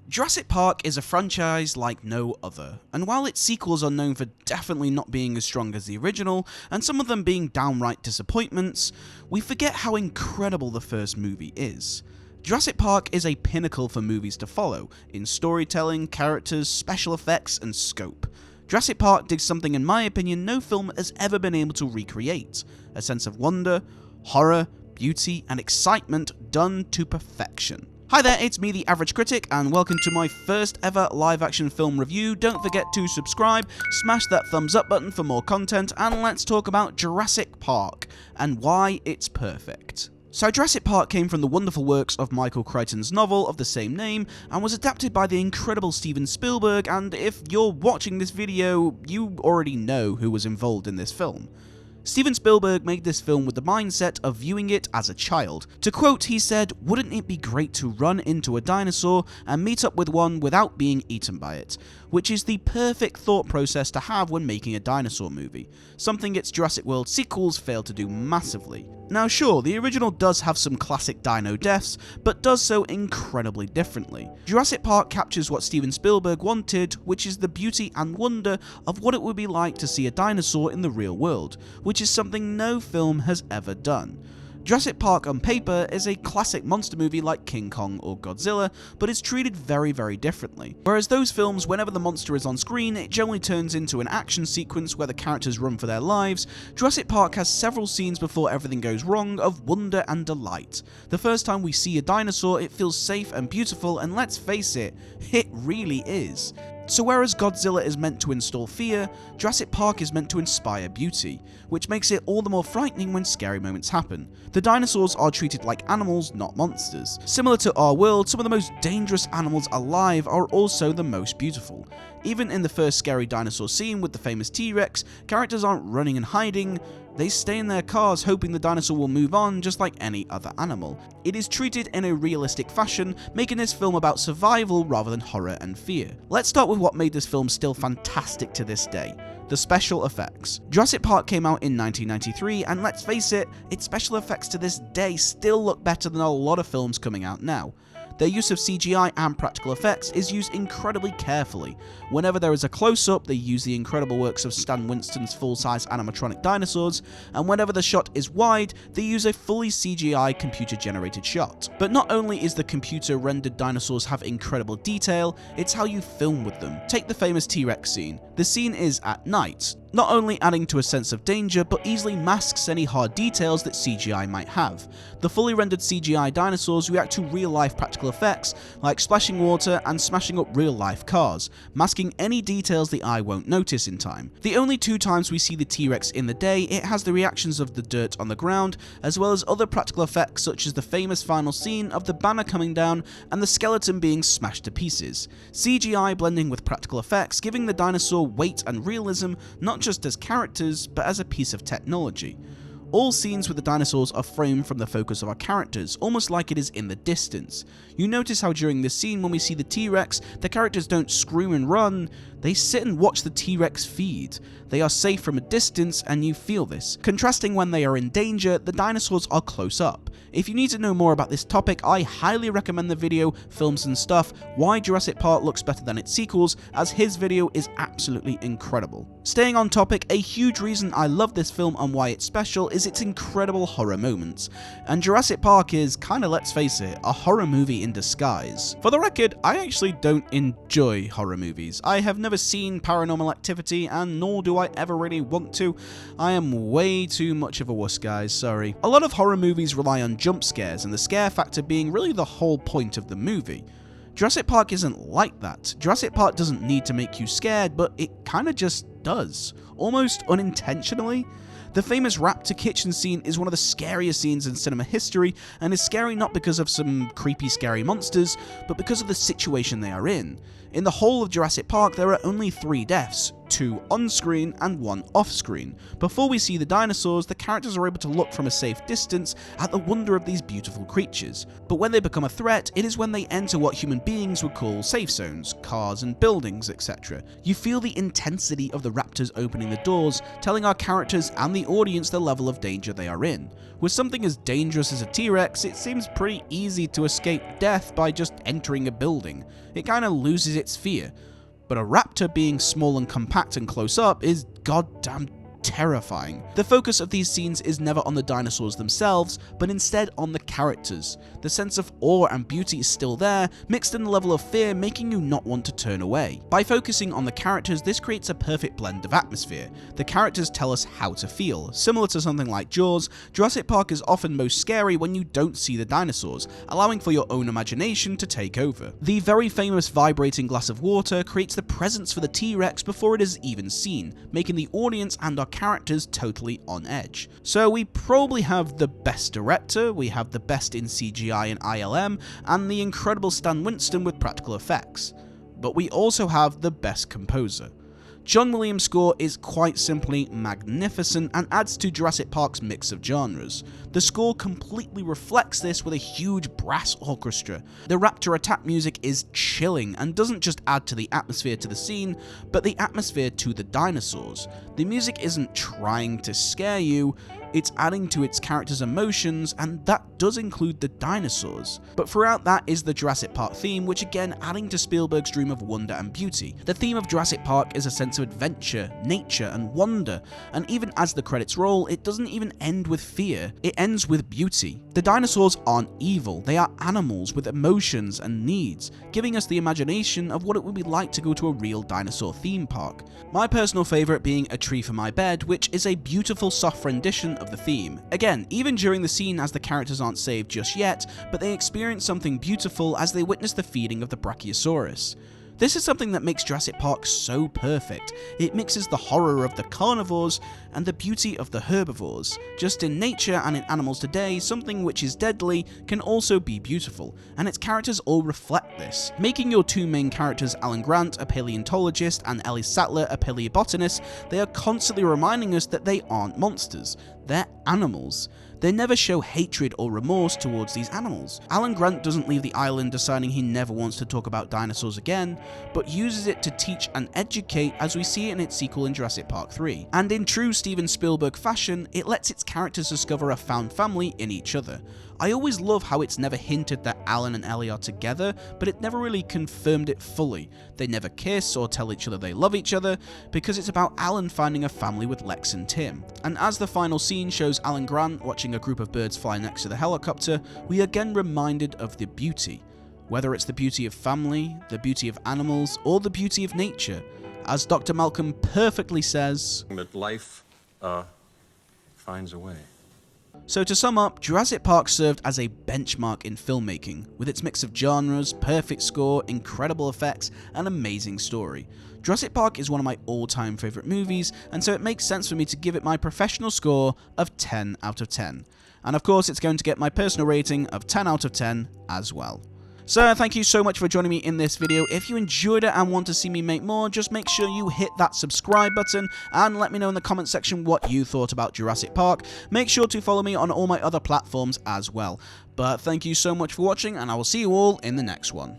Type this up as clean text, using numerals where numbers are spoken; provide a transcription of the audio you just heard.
Jurassic Park is a franchise like no other, and while its sequels are known for definitely not being as strong as the original, and some of them being downright disappointments, we forget how incredible the first movie is. Jurassic Park is a pinnacle for movies to follow, in storytelling, characters, special effects, and scope. Jurassic Park did something in my opinion no film has ever been able to recreate: a sense of wonder, horror, beauty, and excitement done to perfection. Hi there, it's me, the Average Critic, and welcome to my first ever live action film review. Don't forget to subscribe, smash that thumbs up button for more content, and let's talk about Jurassic Park and why it's perfect. So Jurassic Park came from the wonderful works of Michael Crichton's novel of the same name and was adapted by the incredible Steven Spielberg, and if you're watching this video, you already know who was involved in this film. Steven Spielberg made this film with the mindset of viewing it as a child. To quote, he said, "Wouldn't it be great to run into a dinosaur and meet up with one without being eaten by it?" Which is the perfect thought process to have when making a dinosaur movie, something its Jurassic World sequels failed to do massively. Now sure, the original does have some classic dino deaths, but does so incredibly differently. Jurassic Park captures what Steven Spielberg wanted, which is the beauty and wonder of what it would be like to see a dinosaur in the real world, which is something no film has ever done. Jurassic Park on paper is a classic monster movie like King Kong or Godzilla, but it's treated very, very differently. Whereas those films, whenever the monster is on screen, it generally turns into an action sequence where the characters run for their lives, Jurassic Park has several scenes before everything goes wrong of wonder and delight. The first time we see a dinosaur, it feels safe and beautiful, and let's face it, it really is. So whereas Godzilla is meant to install fear, Jurassic Park is meant to inspire beauty, which makes it all the more frightening when scary moments happen. The dinosaurs are treated like animals, not monsters. Similar to our world, some of the most dangerous animals alive are also the most beautiful. Even in the first scary dinosaur scene with the famous T-Rex, characters aren't running and hiding, they stay in their cars hoping the dinosaur will move on just like any other animal. It is treated in a realistic fashion, making this film about survival rather than horror and fear. Let's start with what made this film still fantastic to this day: the special effects. Jurassic Park came out in 1993, and let's face it, its special effects to this day still look better than a lot of films coming out now. Their use of CGI and practical effects is used incredibly carefully. Whenever there is a close-up, they use the incredible works of Stan Winston's full-size animatronic dinosaurs, and whenever the shot is wide, they use a fully CGI computer-generated shot. But not only is the computer-rendered dinosaurs have incredible detail, it's how you film with them. Take the famous T-Rex scene. The scene is at night, not only adding to a sense of danger, but easily masks any hard details that CGI might have. The fully rendered CGI dinosaurs react to real-life practical effects, like splashing water and smashing up real-life cars, masking any details the eye won't notice in time. The only two times we see the T-Rex in the day, it has the reactions of the dirt on the ground, as well as other practical effects such as the famous final scene of the banner coming down and the skeleton being smashed to pieces. CGI blending with practical effects, giving the dinosaur weight and realism, not just as characters, but as a piece of technology. All scenes with the dinosaurs are framed from the focus of our characters, almost like it is in the distance. You notice how during this scene when we see the T-Rex, the characters don't scream and run, they sit and watch the T-Rex feed. They are safe from a distance and you feel this. Contrasting when they are in danger, the dinosaurs are close up. If you need to know more about this topic, I highly recommend the video, Films and Stuff, Why Jurassic Park Looks Better Than Its Sequels, as his video is absolutely incredible. Staying on topic, a huge reason I love this film and why it's special is its incredible horror moments. And Jurassic Park is, kinda let's face it, a horror movie in disguise. For the record, I actually don't enjoy horror movies. I have never seen Paranormal Activity, and nor do I ever really want to. I am way too much of a wuss, guys, sorry. A lot of horror movies rely on jump scares, and the scare factor being really the whole point of the movie. Jurassic Park isn't like that. Jurassic Park doesn't need to make you scared, but it kinda just does, almost unintentionally. The famous raptor kitchen scene is one of the scariest scenes in cinema history, and is scary not because of some creepy scary monsters, but because of the situation they are in. In the whole of Jurassic Park, there are only 3 deaths, 2 on-screen and 1 off-screen. Before we see the dinosaurs, the characters are able to look from a safe distance at the wonder of these beautiful creatures. But when they become a threat, it is when they enter what human beings would call safe zones, cars and buildings, etc. You feel the intensity of the raptors opening the doors, telling our characters and the audience the level of danger they are in. With something as dangerous as a T-Rex, it seems pretty easy to escape death by just entering a building. It kinda loses its fear. But a raptor being small and compact and close up is goddamn terrifying. The focus of these scenes is never on the dinosaurs themselves, but instead on the characters. The sense of awe and beauty is still there, mixed in the level of fear, making you not want to turn away. By focusing on the characters, this creates a perfect blend of atmosphere. The characters tell us how to feel. Similar to something like Jaws, Jurassic Park is often most scary when you don't see the dinosaurs, allowing for your own imagination to take over. The very famous vibrating glass of water creates the presence for the T-Rex before it is even seen, making the audience and our characters totally on edge. So we probably have the best director, we have the best in CGI and ILM, and the incredible Stan Winston with practical effects. But we also have the best composer. John Williams' score is quite simply magnificent and adds to Jurassic Park's mix of genres. The score completely reflects this with a huge brass orchestra. The raptor attack music is chilling and doesn't just add to the atmosphere to the scene, but the atmosphere to the dinosaurs. The music isn't trying to scare you, it's adding to its characters' emotions, and that does include the dinosaurs. But throughout that is the Jurassic Park theme, which again adding to Spielberg's dream of wonder and beauty. The theme of Jurassic Park is a sense of adventure, nature, and wonder, and even as the credits roll, it doesn't even end with fear, it ends with beauty. The dinosaurs aren't evil, they are animals with emotions and needs, giving us the imagination of what it would be like to go to a real dinosaur theme park. My personal favourite being A Tree for My Bed, which is a beautiful soft rendition of the theme. Again, even during the scene as the characters aren't saved just yet, but they experience something beautiful as they witness the feeding of the Brachiosaurus. This is something that makes Jurassic Park so perfect. It mixes the horror of the carnivores and the beauty of the herbivores. Just in nature and in animals today, something which is deadly can also be beautiful, and its characters all reflect this. Making your two main characters, Alan Grant, a paleontologist, and Ellie Sattler, a paleobotanist, they are constantly reminding us that they aren't monsters, they're animals. They never show hatred or remorse towards these animals. Alan Grant doesn't leave the island deciding he never wants to talk about dinosaurs again, but uses it to teach and educate as we see it in its sequel in Jurassic Park 3. And in true Steven Spielberg fashion, it lets its characters discover a found family in each other. I always love how it's never hinted that Alan and Ellie are together, but it never really confirmed it fully. They never kiss or tell each other they love each other, because it's about Alan finding a family with Lex and Tim. And as the final scene shows Alan Grant watching a group of birds fly next to the helicopter, we are again reminded of the beauty. Whether it's the beauty of family, the beauty of animals, or the beauty of nature. As Dr. Malcolm perfectly says, that life finds a way. So to sum up, Jurassic Park served as a benchmark in filmmaking, with its mix of genres, perfect score, incredible effects, and amazing story. Jurassic Park is one of my all-time favourite movies, and so it makes sense for me to give it my professional score of 10 out of 10. And of course it's going to get my personal rating of 10 out of 10 as well. So thank you so much for joining me in this video. If you enjoyed it and want to see me make more, just make sure you hit that subscribe button and let me know in the comment section what you thought about Jurassic Park. Make sure to follow me on all my other platforms as well. But thank you so much for watching, and I will see you all in the next one.